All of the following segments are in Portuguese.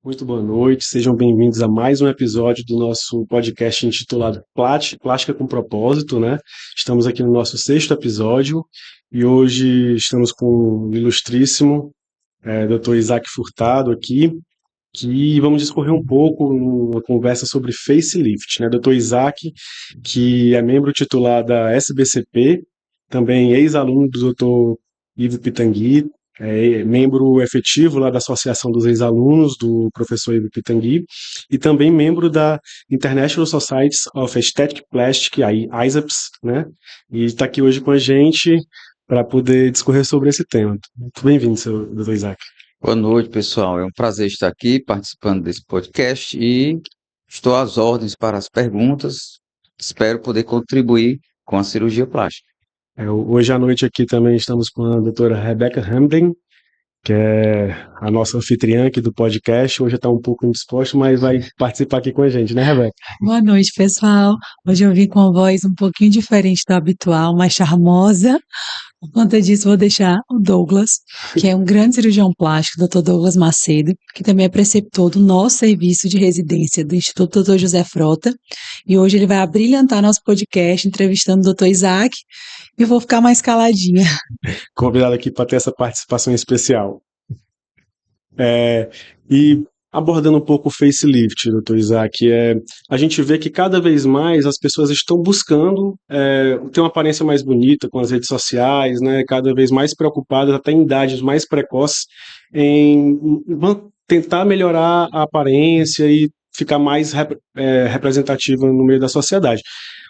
Muito boa noite, sejam bem-vindos a mais um episódio do nosso podcast intitulado Plástica com Propósito, né? Estamos aqui no nosso sexto episódio e hoje estamos com o ilustríssimo Dr. Isaac Furtado aqui, que vamos discorrer um pouco uma conversa sobre facelift, né? Dr. Isaac, que é membro titular da SBCP, também ex-aluno do Dr. Ivo Pitangui, membro efetivo lá da Associação dos Ex-Alunos do professor Ivo Pitangui, e também membro da International Society of Aesthetic Plastic, a ISAPS, né? E está aqui hoje com a gente para poder discorrer sobre esse tema. Muito bem-vindo, Dr. Isaac. Boa noite, pessoal. É um prazer estar aqui participando desse podcast e estou às ordens para as perguntas. Espero poder contribuir com a cirurgia plástica. Hoje à noite aqui também estamos com a doutora Rebecca Hamden, que é a nossa anfitriã aqui do podcast. Hoje está um pouco indisposta, mas vai participar aqui com a gente, né, Rebecca? Boa noite, pessoal. Hoje eu vim com uma voz um pouquinho diferente da habitual, mais charmosa. Por conta disso, vou deixar o Douglas, que é um grande cirurgião plástico, Dr. Douglas Macedo, que também é preceptor do nosso serviço de residência do Instituto Dr. José Frota. E hoje ele vai abrilhantar nosso podcast entrevistando o Dr. Isaac. E eu vou ficar mais caladinha. Convidado aqui para ter essa participação especial. E abordando um pouco o facelift, doutor Isaac, a gente vê que cada vez mais as pessoas estão buscando ter uma aparência mais bonita com as redes sociais, né, cada vez mais preocupadas, até em idades mais precoces, em tentar melhorar a aparência e ficar mais representativa no meio da sociedade.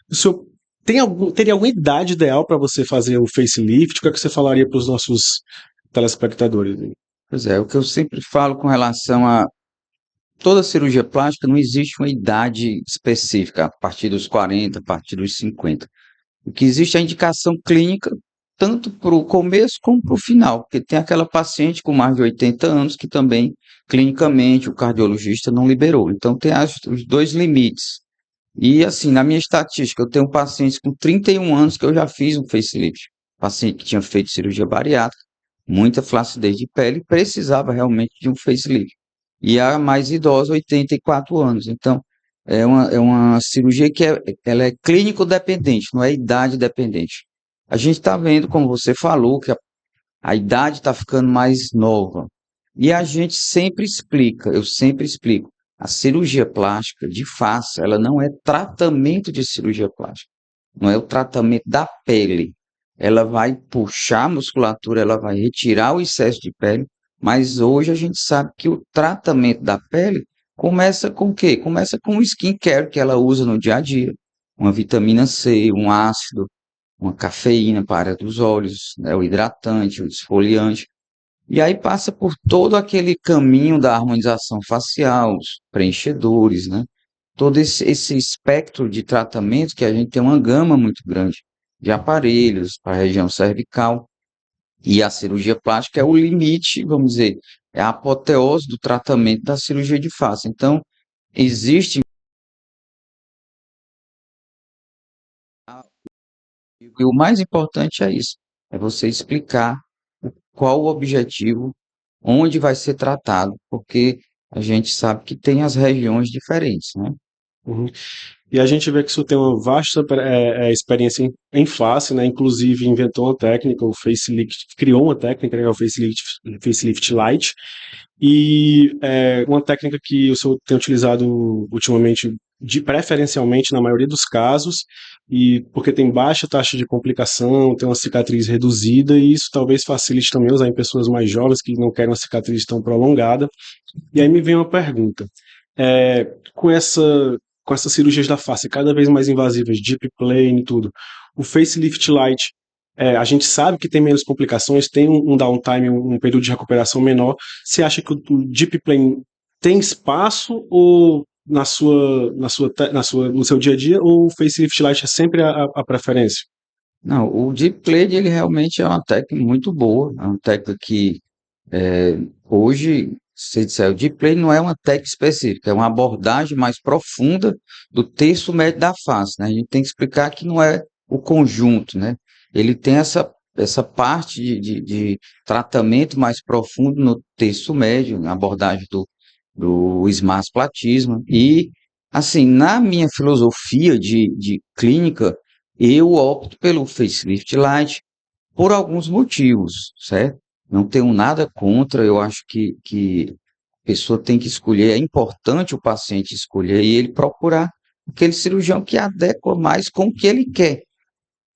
O senhor teria alguma idade ideal para você fazer o facelift? O que é que você falaria para os nossos telespectadores? Pois é, o que eu sempre falo com relação a toda cirurgia plástica, não existe uma idade específica, a partir dos 40, a partir dos 50. O que existe é a indicação clínica, tanto para o começo como para o final, porque tem aquela paciente com mais de 80 anos que também, clinicamente, o cardiologista não liberou. Então, tem os dois limites. E, assim, na minha estatística, eu tenho pacientes com 31 anos que eu já fiz um facelift. Paciente que tinha feito cirurgia bariátrica, muita flacidez de pele, precisava realmente de um facelift. E a mais idosa, 84 anos. Então, é uma cirurgia que ela é clínico-dependente, não é idade-dependente. A gente está vendo, como você falou, que a idade está ficando mais nova. E a gente sempre explica, eu sempre explico, a cirurgia plástica de face, ela não é tratamento de cirurgia plástica, não é o tratamento da pele. Ela vai puxar a musculatura, ela vai retirar o excesso de pele, mas hoje a gente sabe que o tratamento da pele começa com o quê? Começa com o skincare que ela usa no dia a dia, uma vitamina C, um ácido, uma cafeína para a área dos olhos, né, o hidratante, o esfoliante. E aí passa por todo aquele caminho da harmonização facial, os preenchedores, né? Todo esse espectro de tratamento que a gente tem uma gama muito grande de aparelhos para a região cervical. E a cirurgia plástica é o limite, vamos dizer, é a apoteose do tratamento da cirurgia de face. Então, existe. E o mais importante é isso, é você explicar qual o objetivo, onde vai ser tratado, porque a gente sabe que tem as regiões diferentes, né? Uhum. E a gente vê que isso tem uma vasta experiência em face, né? Inclusive inventou uma técnica, o facelift, criou uma técnica, né? O facelift light, e uma técnica que o senhor tem utilizado ultimamente, preferencialmente na maioria dos casos, e porque tem baixa taxa de complicação, tem uma cicatriz reduzida, e isso talvez facilite também usar em pessoas mais jovens que não querem uma cicatriz tão prolongada. E aí me vem uma pergunta. Com essas cirurgias da face cada vez mais invasivas, deep plane e tudo, o facelift light, a gente sabe que tem menos complicações, tem um downtime, um período de recuperação menor. Você acha que o deep plane tem espaço ou no seu dia a dia, ou o facelift light é sempre a preferência? Não, o deep plane, ele realmente é uma técnica muito boa, é uma técnica que hoje, se disser, o deep plane não é uma técnica específica, é uma abordagem mais profunda do terço médio da face, né? A gente tem que explicar que não é o conjunto, né? Ele tem essa parte de tratamento mais profundo no terço médio, na abordagem do esmasplastisma. E, assim, na minha filosofia de clínica, eu opto pelo facelift light por alguns motivos, certo? Não tenho nada contra, eu acho que a pessoa tem que escolher, é importante o paciente escolher e ele procurar aquele cirurgião que adequa mais com o que ele quer.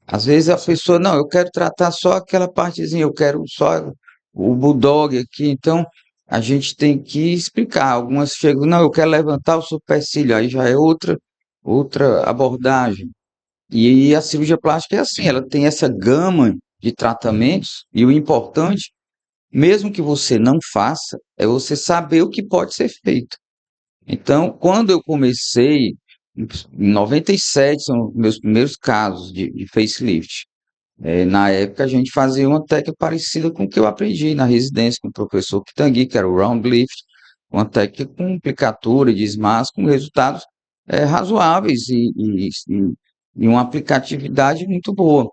Às vezes a pessoa, não, eu quero tratar só aquela partezinha, eu quero só o bulldog aqui, então a gente tem que explicar. Algumas chegam, não, eu quero levantar o supercílio, aí já é outra abordagem. E a cirurgia plástica é assim, ela tem essa gama de tratamentos, e o importante, mesmo que você não faça, é você saber o que pode ser feito. Então, quando eu comecei, em 97, são meus primeiros casos de facelift. Na época, a gente fazia uma técnica parecida com o que eu aprendi na residência com o professor Pitangui, que era o round lift, uma técnica com aplicatura de SMAS, com resultados razoáveis e uma aplicatividade muito boa.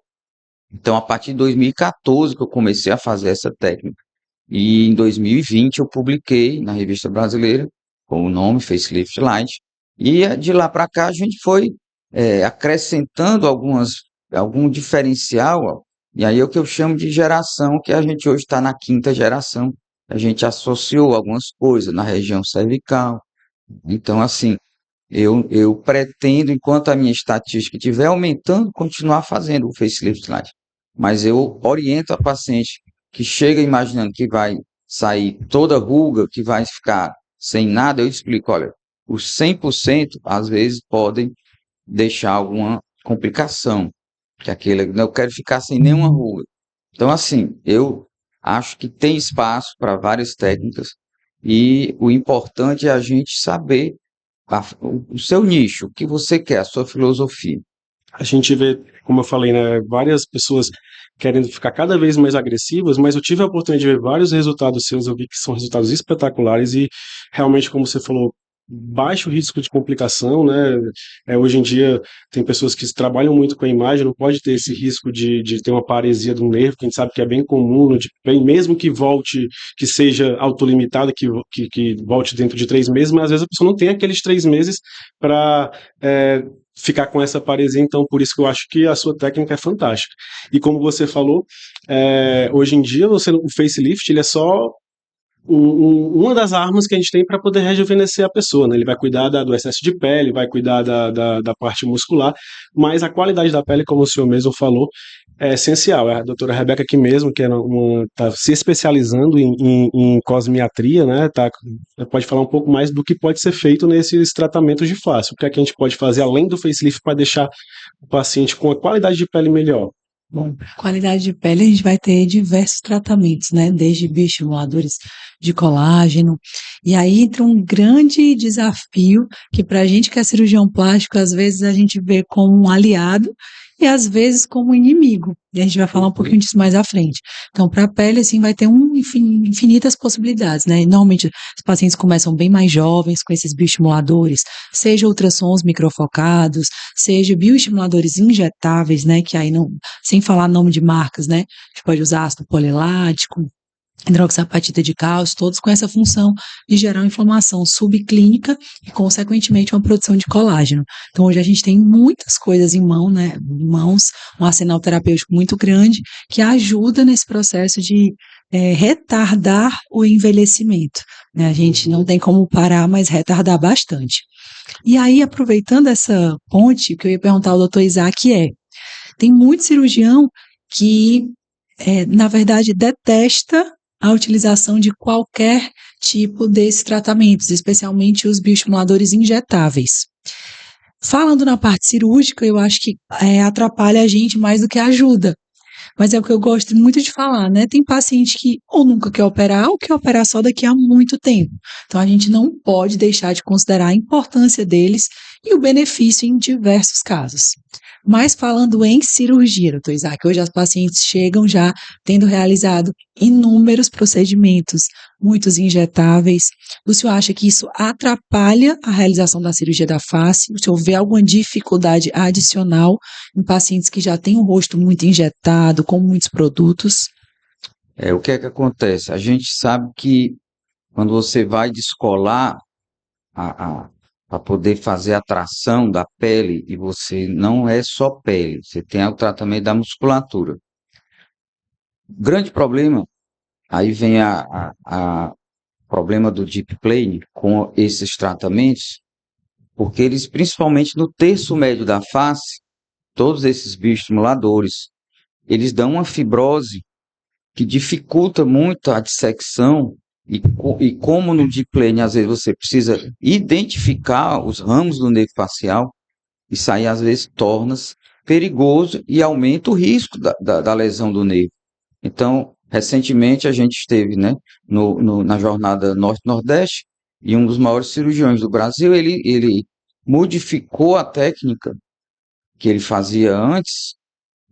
Então, a partir de 2014 que eu comecei a fazer essa técnica. E em 2020 eu publiquei na Revista Brasileira, com o nome Facelift Light. E de lá para cá a gente foi acrescentando algum diferencial, ó. E aí é o que eu chamo de geração, que a gente hoje está na 5ª geração. A gente associou algumas coisas na região cervical. Então, assim, eu pretendo, enquanto a minha estatística estiver aumentando, continuar fazendo o facelift light. Mas eu oriento a paciente que chega imaginando que vai sair toda ruga, que vai ficar sem nada, eu explico, olha, os 100% às vezes podem deixar alguma complicação, que aquele, eu quero ficar sem nenhuma ruga. Então, assim, eu acho que tem espaço para várias técnicas e o importante é a gente saber o seu nicho, o que você quer, a sua filosofia. A gente vê, como eu falei, né, várias pessoas querendo ficar cada vez mais agressivas, mas eu tive a oportunidade de ver vários resultados seus, eu vi que são resultados espetaculares e realmente, como você falou, baixo risco de complicação, né? Hoje em dia tem pessoas que trabalham muito com a imagem, não pode ter esse risco de ter uma paresia do nervo, que a gente sabe que é bem comum, mesmo que volte, que seja autolimitada, que volte dentro de 3 meses, mas às vezes a pessoa não tem aqueles 3 meses para ficar com essa paresia, então por isso que eu acho que a sua técnica é fantástica. E como você falou, hoje em dia o facelift ele é só uma das armas que a gente tem para poder rejuvenescer a pessoa, né? Ele vai cuidar do excesso de pele, vai cuidar da parte muscular, mas a qualidade da pele, como o senhor mesmo falou, é essencial. A doutora Rebeca aqui mesmo, que tá se especializando em cosmiatria, né? Pode falar um pouco mais do que pode ser feito nesses tratamentos de face. O que é que a gente pode fazer além do facelift para deixar o paciente com a qualidade de pele melhor? Bom, qualidade de pele a gente vai ter diversos tratamentos, né? Desde bioestimuladores de colágeno. E aí entra um grande desafio que para a gente que é cirurgião plástico, às vezes a gente vê como um aliado e às vezes como um inimigo. E a gente vai falar um pouquinho disso mais à frente. Então, para a pele, assim, vai ter infinitas possibilidades, né? E normalmente os pacientes começam bem mais jovens com esses bioestimuladores, seja ultrassons microfocados, seja bioestimuladores injetáveis, né? Que aí não, sem falar nome de marcas, né? A gente pode usar ácido polilático, hidroxapatita de cálcio, todos com essa função de gerar uma inflamação subclínica e, consequentemente, uma produção de colágeno. Então, hoje a gente tem muitas coisas em mãos, um arsenal terapêutico muito grande que ajuda nesse processo de retardar o envelhecimento, né? A gente não tem como parar, mas retardar bastante. E aí, aproveitando essa ponte, o que eu ia perguntar ao doutor Isaac tem muito cirurgião que, na verdade, detesta a utilização de qualquer tipo desses tratamentos, especialmente os bioestimuladores injetáveis. Falando na parte cirúrgica, eu acho que atrapalha a gente mais do que ajuda. Mas é o que eu gosto muito de falar, né? Tem paciente que ou nunca quer operar ou quer operar só daqui a muito tempo. Então, a gente não pode deixar de considerar a importância deles e o benefício em diversos casos. Mas falando em cirurgia, doutor Isaac, hoje as pacientes chegam já tendo realizado inúmeros procedimentos, muitos injetáveis. O senhor acha que isso atrapalha a realização da cirurgia da face? O senhor vê alguma dificuldade adicional em pacientes que já têm o rosto muito injetado, com muitos produtos? O que é que acontece? A gente sabe que quando você vai descolar para poder fazer a tração da pele, e você não é só pele, você tem o tratamento da musculatura. O grande problema, aí vem a problema do deep plane com esses tratamentos, porque eles, principalmente no terço médio da face, todos esses bioestimuladores, eles dão uma fibrose que dificulta muito a dissecção e como no deep plane, às vezes você precisa identificar os ramos do nervo facial, isso aí às vezes torna-se perigoso e aumenta o risco da lesão do nervo. Então, recentemente a gente esteve, né, na jornada Norte-Nordeste, e um dos maiores cirurgiões do Brasil, ele modificou a técnica que ele fazia antes,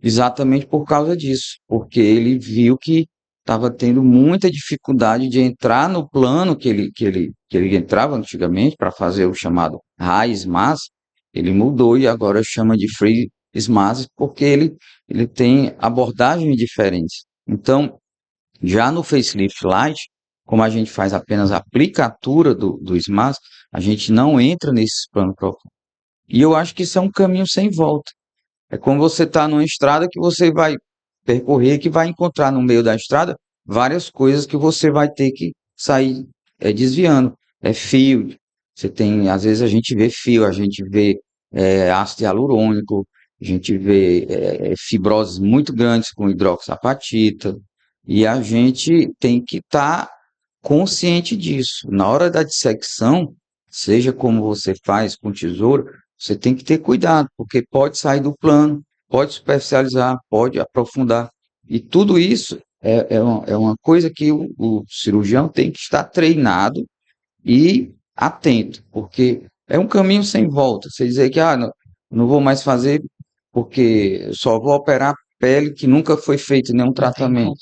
exatamente por causa disso, porque ele viu que estava tendo muita dificuldade de entrar no plano que ele entrava antigamente para fazer o chamado high SMAS. Ele mudou e agora chama de free SMAS, porque ele tem abordagens diferentes. Então, já no facelift light, como a gente faz apenas a aplicatura do SMAS, a gente não entra nesses planos profundos. E eu acho que isso é um caminho sem volta. É como você está numa estrada que você vai percorrer, que vai encontrar no meio da estrada várias coisas que você vai ter que sair desviando. É fio, você tem, às vezes a gente vê fio, a gente vê ácido hialurônico, a gente vê fibroses muito grandes com hidroxapatita, e a gente tem que estar consciente disso. Na hora da dissecção, seja como você faz com tesoura, você tem que ter cuidado, porque pode sair do plano, pode superficializar, pode aprofundar. E tudo isso é uma coisa que o cirurgião tem que estar treinado e atento, porque é um caminho sem volta. Você dizer que não vou mais fazer porque só vou operar pele que nunca foi feito nenhum tratamento.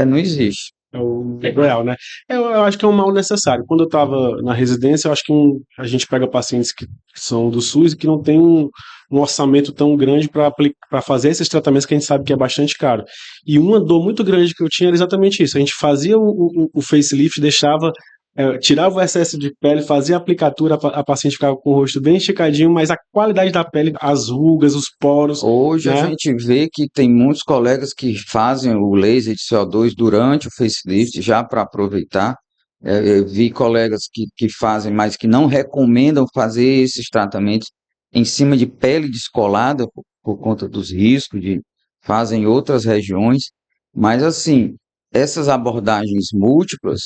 Não existe. É o ideal, né? Eu acho que é um mal necessário. Quando eu estava na residência, eu acho que a gente pega pacientes que são do SUS e que não tem um orçamento tão grande para fazer esses tratamentos que a gente sabe que é bastante caro. E uma dor muito grande que eu tinha era exatamente isso. A gente fazia o facelift, tirava o excesso de pele, fazia a aplicatura, a paciente ficava com o rosto bem esticadinho, mas a qualidade da pele, as rugas, os poros, Hoje a né? gente vê que tem muitos colegas que fazem o laser de CO2 durante o facelift, já para aproveitar. Eu vi colegas que fazem, mas que não recomendam fazer esses tratamentos em cima de pele descolada, por conta dos riscos, fazem em outras regiões. Mas, assim, essas abordagens múltiplas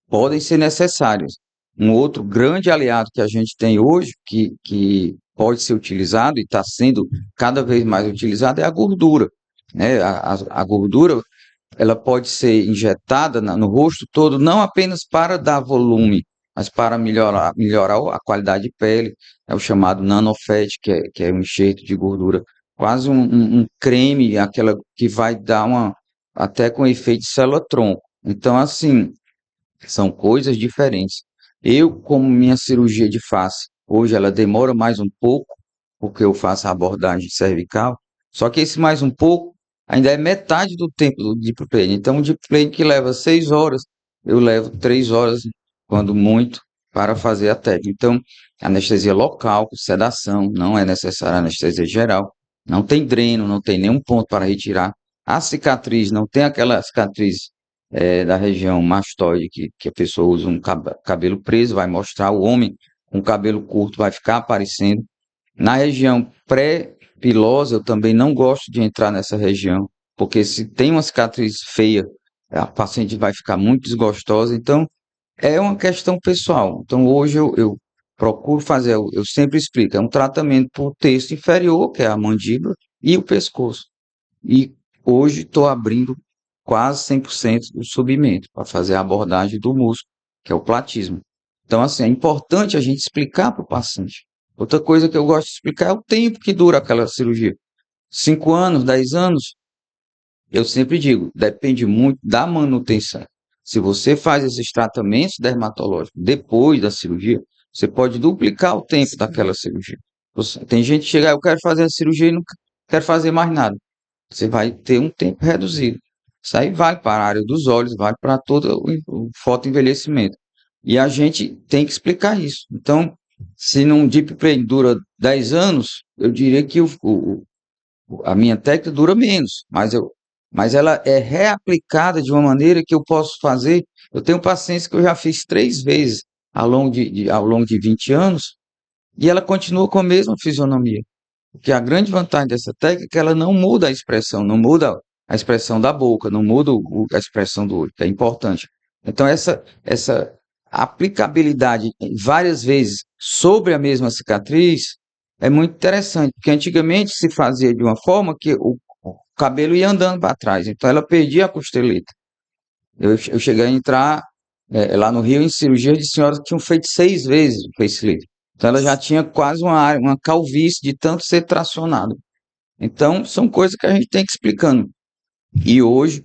podem ser necessárias. Um outro grande aliado que a gente tem hoje, que pode ser utilizado e está sendo cada vez mais utilizado, é a gordura, né? A gordura, ela pode ser injetada no rosto todo, não apenas para dar volume, mas para melhorar a qualidade de pele. É o chamado nanofat, que é um enxerto de gordura, quase um creme, aquela que vai dar até com efeito de célula-tronco. Então, assim, são coisas diferentes. Eu, como minha cirurgia de face, hoje ela demora mais um pouco, porque eu faço a abordagem cervical, só que esse mais um pouco ainda é metade do tempo do deep plane. Então, o deep plane que leva 6 horas, eu levo 3 horas, quando muito, para fazer a técnica. Então, anestesia local, com sedação, não é necessária anestesia geral, não tem dreno, não tem nenhum ponto para retirar. A cicatriz, não tem aquela cicatriz da região mastoide, que a pessoa usa um cabelo preso, vai mostrar o homem com cabelo curto, vai ficar aparecendo. Na região pré-pilosa, eu também não gosto de entrar nessa região, porque se tem uma cicatriz feia, a paciente vai ficar muito desgostosa. Então, é uma questão pessoal. Então, hoje eu procuro fazer, eu sempre explico, é um tratamento para o terço inferior, que é a mandíbula, e o pescoço. E hoje estou abrindo quase 100% do submento para fazer a abordagem do músculo, que é o platismo. Então, assim, é importante a gente explicar para o paciente. Outra coisa que eu gosto de explicar é o tempo que dura aquela cirurgia. 5 anos, 10 anos, eu sempre digo, depende muito da manutenção. Se você faz esses tratamentos dermatológicos depois da cirurgia, você pode duplicar o tempo daquela cirurgia. Tem gente que chega, eu quero fazer a cirurgia e não quero fazer mais nada. Você vai ter um tempo reduzido. Isso aí vale para a área dos olhos, vale para todo o fotoenvelhecimento. E a gente tem que explicar isso. Então, se num Deep Play dura 10 anos, eu diria que a minha técnica dura menos, mas ela é reaplicada de uma maneira que eu posso fazer. Eu tenho pacientes que eu já fiz 3 vezes ao longo de 20 anos, e ela continua com a mesma fisionomia. Porque a grande vantagem dessa técnica é que ela não muda a expressão, não muda a expressão da boca, não muda a expressão do olho, que é importante. Então, essa aplicabilidade várias vezes sobre a mesma cicatriz é muito interessante, porque antigamente se fazia de uma forma que o cabelo ia andando para trás, então ela perdia a costeleta. Eu cheguei a entrar lá no Rio em cirurgias de senhoras que tinham feito 6 vezes o facelift. Então ela já tinha quase uma calvície de tanto ser tracionado. Então são coisas que a gente tem que ir explicando. E hoje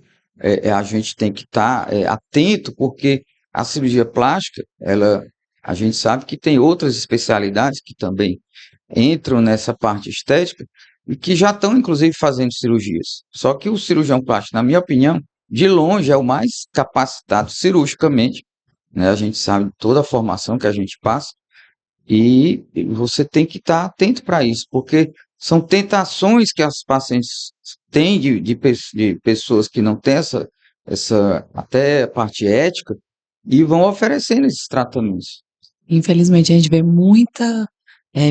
a gente tem que estar atento, porque a cirurgia plástica, a gente sabe que tem outras especialidades que também entram nessa parte estética e que já estão, inclusive, fazendo cirurgias. Só que o cirurgião plástico, na minha opinião, de longe é o mais capacitado cirurgicamente, né? A gente sabe toda a formação que a gente passa e você tem que estar atento para isso, porque são tentações que as pacientes têm de pessoas que não têm essa até parte ética e vão oferecendo esses tratamentos. Infelizmente, a gente vê muita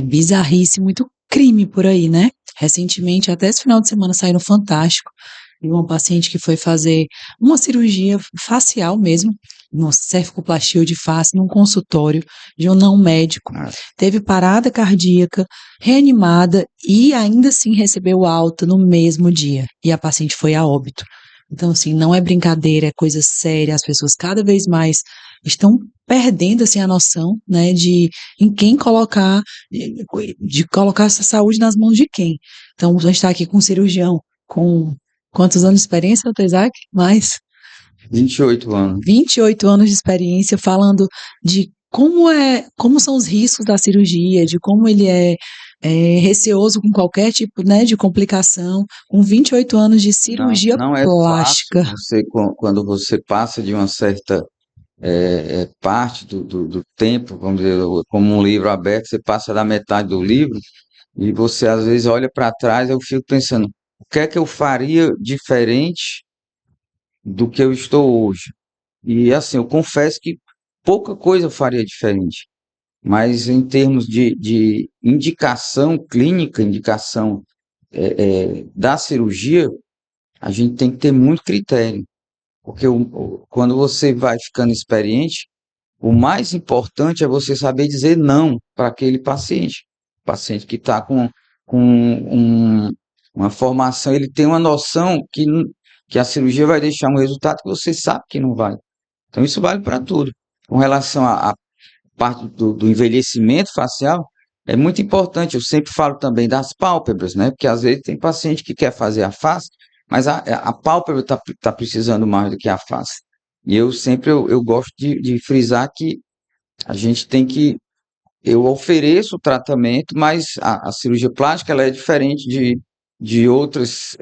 bizarrice, muito crime por aí, né? Recentemente, até esse final de semana, saiu no Fantástico, de uma paciente que foi fazer uma cirurgia facial mesmo, uma cervicoplastia de face, num consultório de um não médico. Teve parada cardíaca, reanimada e ainda assim recebeu alta no mesmo dia. E a paciente foi a óbito. Então, assim, não é brincadeira, é coisa séria. As pessoas cada vez mais estão perdendo, assim, a noção, né, de em quem colocar, de colocar essa saúde nas mãos de quem. Então, a gente está aqui com um cirurgião com quantos anos de experiência, doutor Isaac? Mais 28 anos. 28 anos de experiência falando de como são os riscos da cirurgia, de como ele é receoso com qualquer tipo, né, de complicação, com 28 anos de cirurgia Não é plástica. fácil quando você passa de uma certa parte do tempo, vamos dizer, como um livro aberto, você passa da metade do livro e você às vezes olha para trás, eu fico pensando, o que é que eu faria diferente do que eu estou hoje? E assim, eu confesso que pouca coisa eu faria diferente, mas em termos de indicação clínica, indicação da cirurgia, a gente tem que ter muito critério, porque quando você vai ficando experiente, o mais importante é você saber dizer não para aquele paciente. O paciente que está com uma formação, ele tem uma noção que a cirurgia vai deixar um resultado que você sabe que não vai. Então, isso vale para tudo. Com relação à parte do envelhecimento facial, é muito importante. Eu sempre falo também das pálpebras, né? Porque às vezes tem paciente que quer fazer a face, mas a pálpebra está precisando mais do que a face. E eu gosto de frisar que a gente tem que. Eu ofereço o tratamento, mas a cirurgia plástica ela é diferente de outras.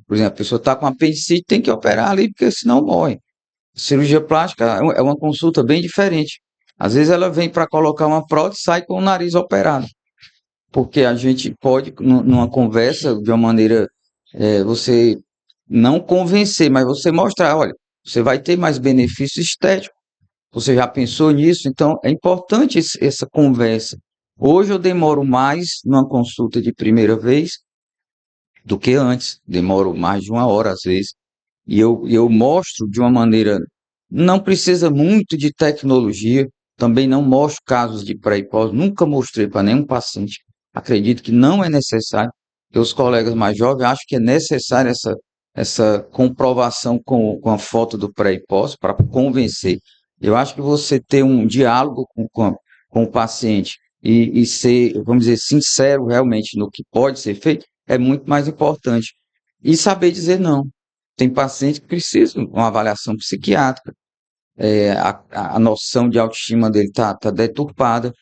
Por exemplo, a pessoa está com apendicite, tem que operar ali, porque senão morre. Cirurgia plástica é uma consulta bem diferente. Às vezes ela vem para colocar uma prótese e sai com o nariz operado. Porque a gente pode, numa conversa, de uma maneira, você não convencer, mas você mostrar, olha, você vai ter mais benefício estético. Você já pensou nisso? Então, é importante essa conversa. Hoje eu demoro mais numa consulta de primeira vez do que antes. Demoro mais de 1 hora, às vezes. E eu mostro de uma maneira. Não precisa muito de tecnologia. Também não mostro casos de pré e pós. Nunca mostrei para nenhum paciente. Acredito que não é necessário. Porque os colegas mais jovens acham que é necessário essa comprovação com a foto do pré e pós para convencer. Eu acho que você ter um diálogo com o paciente e ser, vamos dizer, sincero realmente no que pode ser feito é muito mais importante. E saber dizer não. Tem paciente que precisa de uma avaliação psiquiátrica, a noção de autoestima dele tá deturpada,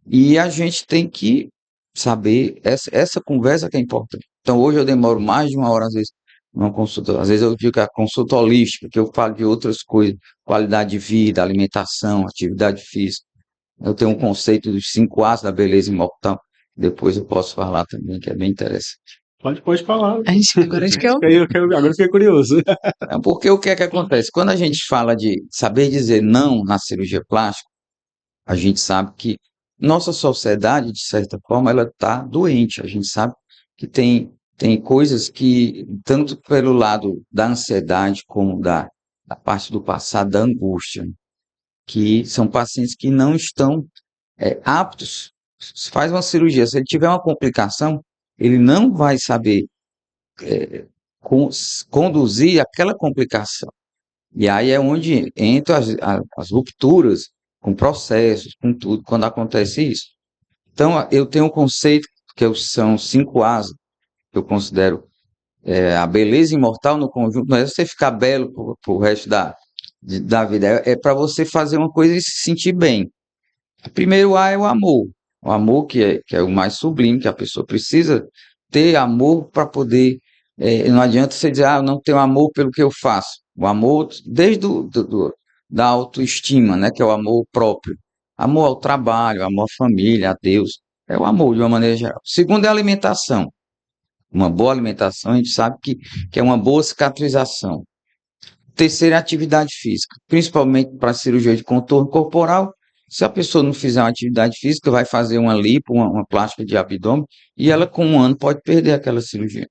e a gente tem que saber, essa conversa que é importante. Então, hoje eu demoro mais de 1 hora, às vezes, Uma consulta, às vezes eu digo que a consulta holística, que eu falo de outras coisas, qualidade de vida, alimentação, atividade física. Eu tenho um conceito dos 5 As da beleza imortal, depois eu posso falar também, que é bem interessante. Pode falar. Agora acho que eu. Agora eu fiquei curioso. É porque o que é que acontece? Quando a gente fala de saber dizer não na cirurgia plástica, a gente sabe que nossa sociedade, de certa forma, ela está doente. A gente sabe que tem coisas que, tanto pelo lado da ansiedade como da parte do passado, da angústia, que são pacientes que não estão aptos. Se faz uma cirurgia, se ele tiver uma complicação, ele não vai saber con- conduzir aquela complicação. E aí é onde entram as rupturas com processos, com tudo, quando acontece isso. Então, eu tenho um conceito são 5 As, que eu considero a beleza imortal no conjunto, não é você ficar belo pro resto da vida, é para você fazer uma coisa e se sentir bem. O primeiro A é o amor que é o mais sublime, que a pessoa precisa ter amor para poder, não adianta você dizer, eu não tenho amor pelo que eu faço. O amor, desde da autoestima, né, que é o amor próprio. Amor ao trabalho, amor à família, a Deus. É o amor, de uma maneira geral. Segundo é a alimentação. Uma boa alimentação, a gente sabe que é uma boa cicatrização. Terceiro é a atividade física, principalmente para cirurgia de contorno corporal. Se a pessoa não fizer uma atividade física, vai fazer uma lipo, uma plástica de abdômen, e ela com 1 ano pode perder aquela cirurgia.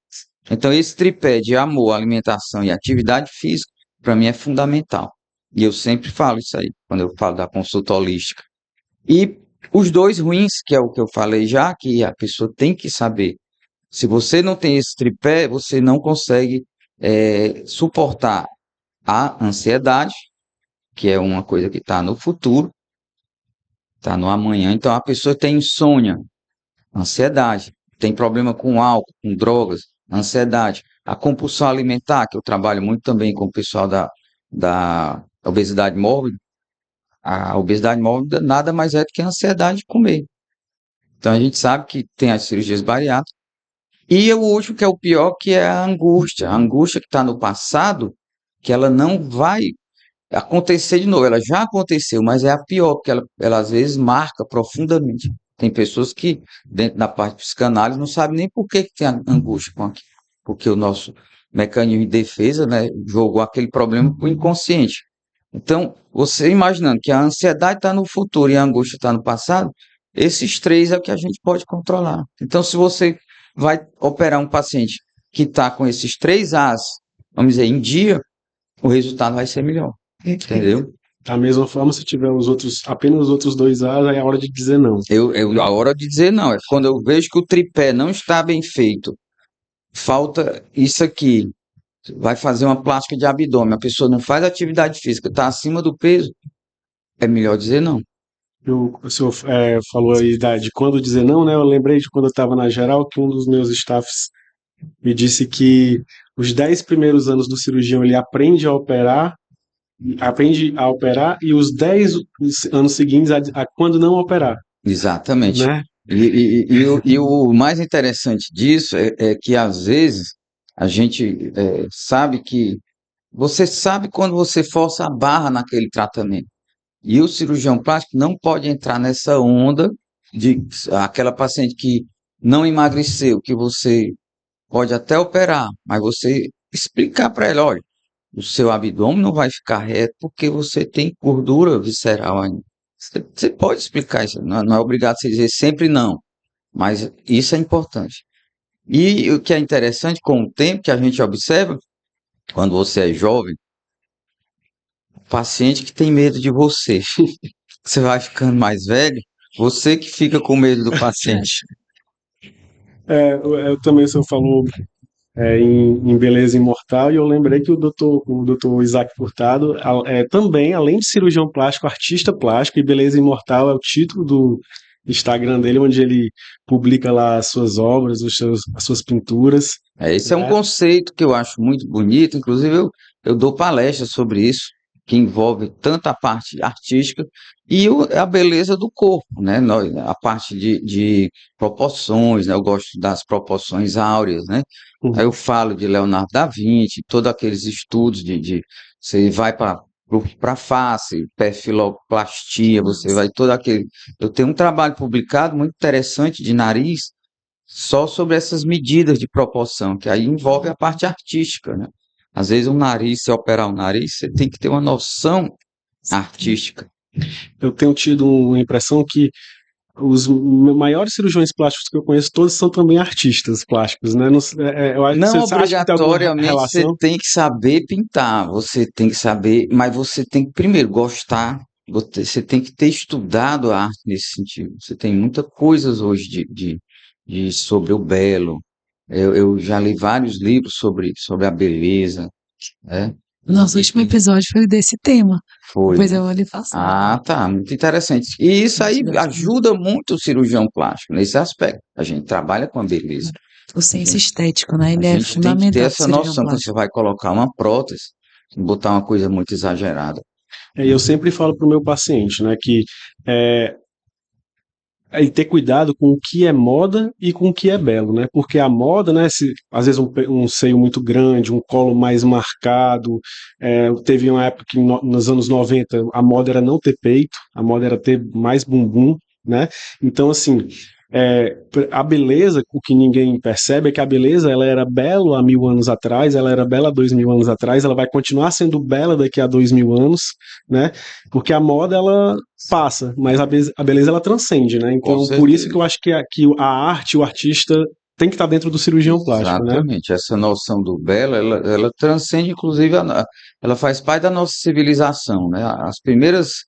Então, esse tripé de amor, alimentação e atividade física, para mim é fundamental. E eu sempre falo isso aí, quando eu falo da consulta holística. E os dois ruins, que é o que eu falei já, que a pessoa tem que saber. Se você não tem esse tripé, você não consegue suportar a ansiedade, que é uma coisa que está no futuro, está no amanhã. Então, a pessoa tem insônia, ansiedade, tem problema com álcool, com drogas, ansiedade. A compulsão alimentar, que eu trabalho muito também com o pessoal da obesidade mórbida. A obesidade mórbida nada mais é do que a ansiedade de comer. Então, a gente sabe que tem as cirurgias bariátricas. E o último, que é o pior, que é a angústia. A angústia que está no passado, que ela não vai acontecer de novo. Ela já aconteceu, mas é a pior, porque ela às vezes marca profundamente. Tem pessoas que, dentro da parte de psicanálise, não sabem nem por que tem angústia com aquilo. Porque o nosso mecanismo de defesa, né, jogou aquele problema para o inconsciente. Então, você imaginando que a ansiedade está no futuro e a angústia está no passado, esses três é o que a gente pode controlar. Então, se você vai operar um paciente que está com esses 3 As, vamos dizer, em dia, o resultado vai ser melhor. Entendeu? Da mesma forma, se tiver apenas os outros 2 As, aí é a hora de dizer não. A hora de dizer não é quando eu vejo que o tripé não está bem feito, falta isso aqui, vai fazer uma plástica de abdômen, a pessoa não faz atividade física, está acima do peso, é melhor dizer não. O senhor falou aí de quando dizer não, né? Eu lembrei de quando eu estava na geral que um dos meus staffs me disse que os 10 primeiros anos do cirurgião ele aprende a operar e os 10 anos seguintes a quando não operar, Exatamente. né? E o mais interessante disso é que, às vezes, a gente sabe que você sabe quando você força a barra naquele tratamento. E o cirurgião plástico não pode entrar nessa onda de aquela paciente que não emagreceu, que você pode até operar, mas você explicar para ela, olha, o seu abdômen não vai ficar reto porque você tem gordura visceral ainda. Você pode explicar isso, não é obrigado a você dizer sempre não, mas isso é importante. E o que é interessante com o tempo que a gente observa, quando você é jovem, paciente que tem medo de você, você vai ficando mais velho, você que fica com medo do paciente. Eu também, o senhor falou em Beleza Imortal, e eu lembrei que o doutor Isaac Furtado também, além de cirurgião plástico, artista plástico, e Beleza Imortal é o título do Instagram dele, onde ele publica lá as suas obras, as suas pinturas. Esse é um conceito que eu acho muito bonito, inclusive eu dou palestras sobre isso, que envolve tanto a parte artística E a beleza do corpo, né? A parte de proporções, né? Eu gosto das proporções áureas, né? Aí eu falo de Leonardo da Vinci, todos aqueles estudos você vai para face, perfiloplastia, você vai todo aquele. Eu tenho um trabalho publicado muito interessante de nariz, só sobre essas medidas de proporção, que aí envolve a parte artística, né? Às vezes se operar o nariz, você tem que ter uma noção artística. Eu tenho tido uma impressão que os maiores cirurgiões plásticos que eu conheço, todos são também artistas plásticos, né? Eu acho, Não você acha que tem alguma obrigatoriamente você relação? tem que saber pintar, você tem que saber, mas você tem que primeiro gostar, você tem que ter estudado a arte nesse sentido. Você tem muitas coisas hoje sobre o belo. Eu já li vários livros sobre a beleza, né? Nosso último episódio foi desse tema. Foi. Depois eu vou lhe passar. Ah, tá, muito interessante. E isso aí ajuda muito o cirurgião plástico nesse aspecto. A gente trabalha com a beleza. O senso estético, né? Ele A é gente tem que ter fundamental para o essa cirurgião noção quando plástico. você vai colocar uma prótese, botar uma coisa muito exagerada. Eu sempre falo para o meu paciente, né, que é, é ter cuidado com o que é moda e com o que é belo, né? Porque a moda, né, às vezes um seio muito grande, um colo mais marcado, teve uma época que nos anos 90 a moda era não ter peito, a moda era ter mais bumbum, né? Então, assim, a beleza, o que ninguém percebe é que a beleza, ela era bela há 1000 anos atrás, ela era bela há 2000 anos atrás, ela vai continuar sendo bela daqui a 2000 anos, né? Porque a moda, ela passa, mas a beleza ela transcende, né? Com Então, por isso que certeza. eu acho que a arte, o artista tem que estar dentro do cirurgião plástico, né? Exatamente. Essa noção do belo, ela transcende, inclusive, ela faz parte da nossa civilização, né? As primeiras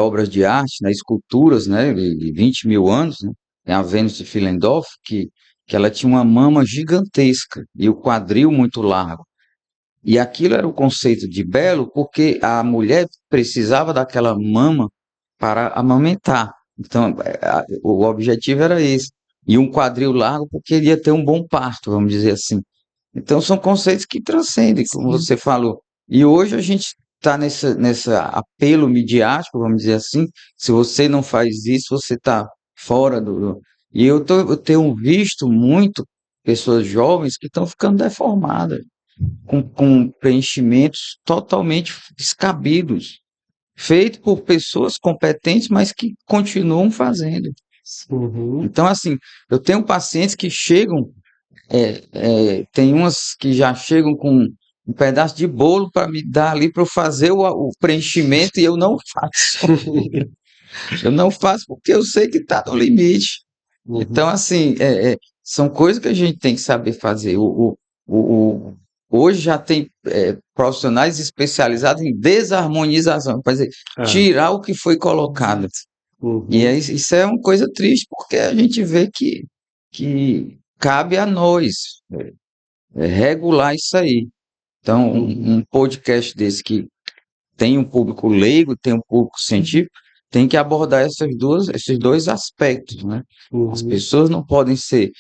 obras de arte, né, esculturas, né, de 20 mil anos, né? Tem a Vênus de Willendorf, que ela tinha uma mama gigantesca e o quadril muito largo. E aquilo era o conceito de belo, porque a mulher precisava daquela mama para amamentar. Então, o objetivo era esse. E um quadril largo, porque ele ia ter um bom parto, vamos dizer assim. Então, são conceitos que transcendem, como Sim. você falou. E hoje a gente está nessa apelo midiático, vamos dizer assim. Se você não faz isso, você está fora do. E eu tenho visto muito pessoas jovens que estão ficando deformadas com preenchimentos totalmente descabidos, feito por pessoas competentes, mas que continuam fazendo. Uhum. Então, assim, eu tenho pacientes que chegam, tem umas que já chegam com um pedaço de bolo para me dar ali para eu fazer o preenchimento e eu não faço. Eu não faço porque eu sei que está no limite. Uhum. Então, assim, são coisas que a gente tem que saber fazer. Hoje já tem profissionais especializados em desarmonização, para dizer, tirar o que foi colocado. Uhum. E isso é uma coisa triste, porque a gente vê que cabe a nós regular isso aí. Então, um podcast desse que tem um público leigo, tem um público científico, tem que abordar esses dois aspectos, né? As Uhum. pessoas não podem ser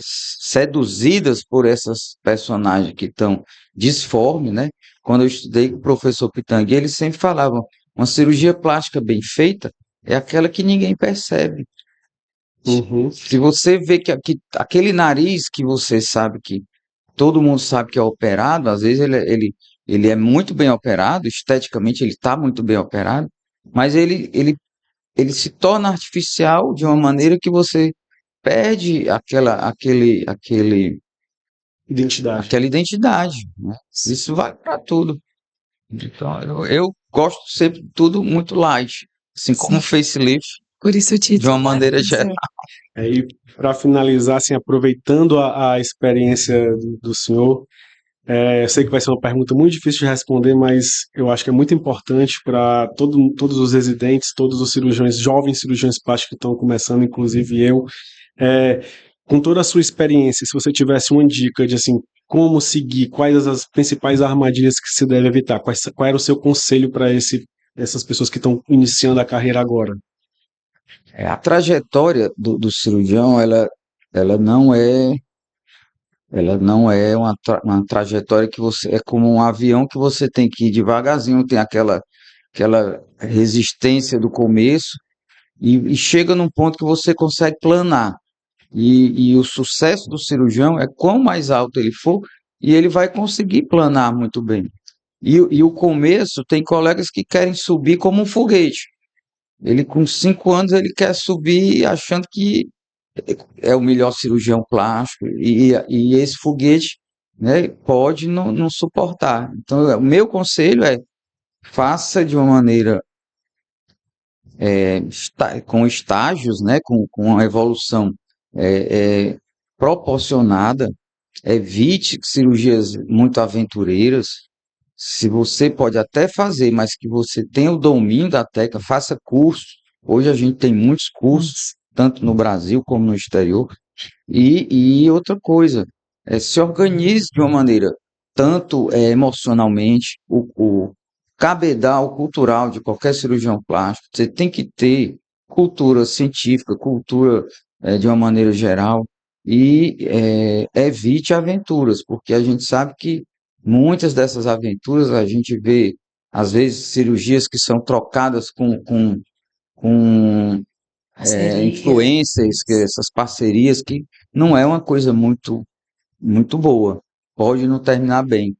seduzidas por essas personagens que estão disformes, né? Quando eu estudei com o professor Pitangui, ele sempre falava, uma cirurgia plástica bem feita é aquela que ninguém percebe. Uhum. Se você vê que aquele nariz que você sabe que todo mundo sabe que é operado, às vezes ele é muito bem operado, esteticamente ele está muito bem operado, mas ele se torna artificial de uma maneira que você perde Identidade. aquela identidade, né? Isso vai para tudo. Então, eu gosto sempre de tudo muito light, assim como facelift, Por isso o de uma título, né? maneira geral. E para finalizar, assim, aproveitando a experiência do senhor, eu sei que vai ser uma pergunta muito difícil de responder, mas eu acho que é muito importante para todos os residentes, todos os cirurgiões, jovens cirurgiões plásticos que estão começando, inclusive eu. É, com toda a sua experiência, se você tivesse uma dica de assim, como seguir, quais as principais armadilhas que se deve evitar, qual era o seu conselho para essas pessoas que estão iniciando a carreira agora? A trajetória do cirurgião, ela não é, ela não é uma trajetória que você, é como um avião que você tem que ir devagarzinho, tem aquela resistência do começo, e chega num ponto que você consegue planar. E o sucesso do cirurgião é quanto mais alto ele for, e ele vai conseguir planar muito bem. E o começo, tem colegas que querem subir como um foguete. Ele, com 5 anos, ele quer subir achando que é o melhor cirurgião plástico, e esse foguete, né, pode não suportar. Então, o meu conselho é: faça de uma maneira com estágios, né, com uma evolução proporcionada, evite cirurgias muito aventureiras. Se você pode até fazer, mas que você tenha o domínio da técnica, faça cursos. Hoje a gente tem muitos cursos, tanto no Brasil como no exterior. E outra coisa, se organize de uma maneira, tanto emocionalmente, o cabedal cultural de qualquer cirurgião plástico. Você tem que ter cultura científica, cultura de uma maneira geral, e evite aventuras, porque a gente sabe que muitas dessas aventuras a gente vê, às vezes, cirurgias que são trocadas com influências, essas parcerias, que não é uma coisa muito boa, pode não terminar bem.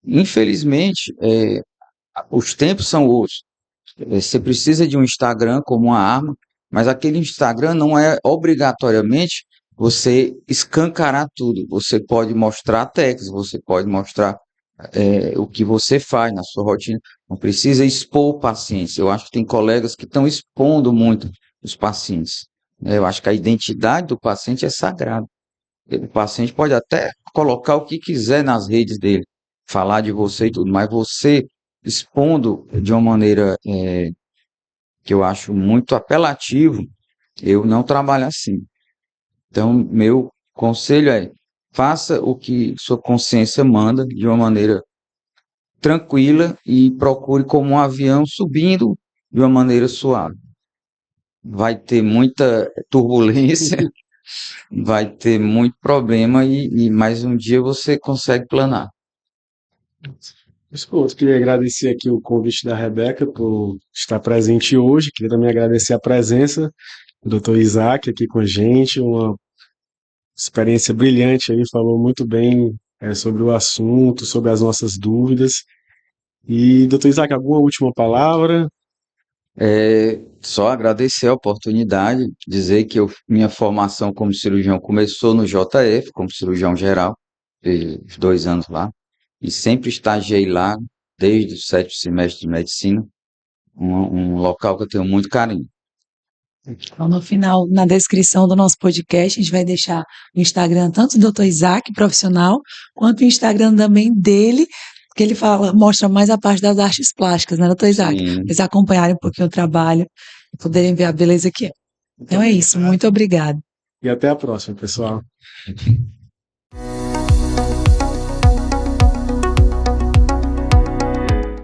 Infelizmente, os tempos são outros. Você precisa de um Instagram como uma arma, mas aquele Instagram não é obrigatoriamente você escancarar tudo. Você pode mostrar técnicas, você pode mostrar o que você faz na sua rotina. Não precisa expor pacientes. Eu acho que tem colegas que estão expondo muito os pacientes. Eu acho que a identidade do paciente é sagrada. O paciente pode até colocar o que quiser nas redes dele, falar de você e tudo, mas você expondo de uma maneira que eu acho muito apelativo, eu não trabalho assim. Então, meu conselho é: faça o que sua consciência manda de uma maneira tranquila e procure como um avião subindo de uma maneira suave. Vai ter muita turbulência, vai ter muito problema, e mais um dia você consegue planar. Mas, pô, eu queria agradecer aqui o convite da Rebeca por estar presente hoje. Queria também agradecer a presença do Dr. Isaac aqui com a gente, uma experiência brilhante aí, falou muito bem sobre o assunto, sobre as nossas dúvidas. E, Dr. Isaac, alguma última palavra? Só agradecer a oportunidade, dizer que minha formação como cirurgião começou no JF, como cirurgião geral, fiz 2 anos lá, e sempre estagiei lá desde o 7º semestre de medicina, um local que eu tenho muito carinho. Então, no final, na descrição do nosso podcast, a gente vai deixar o Instagram tanto do Dr. Isaac, profissional, quanto o Instagram também dele, que ele mostra mais a parte das artes plásticas, né, Dr. Isaac? Sim. Eles acompanharem um pouquinho o trabalho e poderem ver a beleza que é. Então é isso, muito obrigada. E até a próxima, pessoal.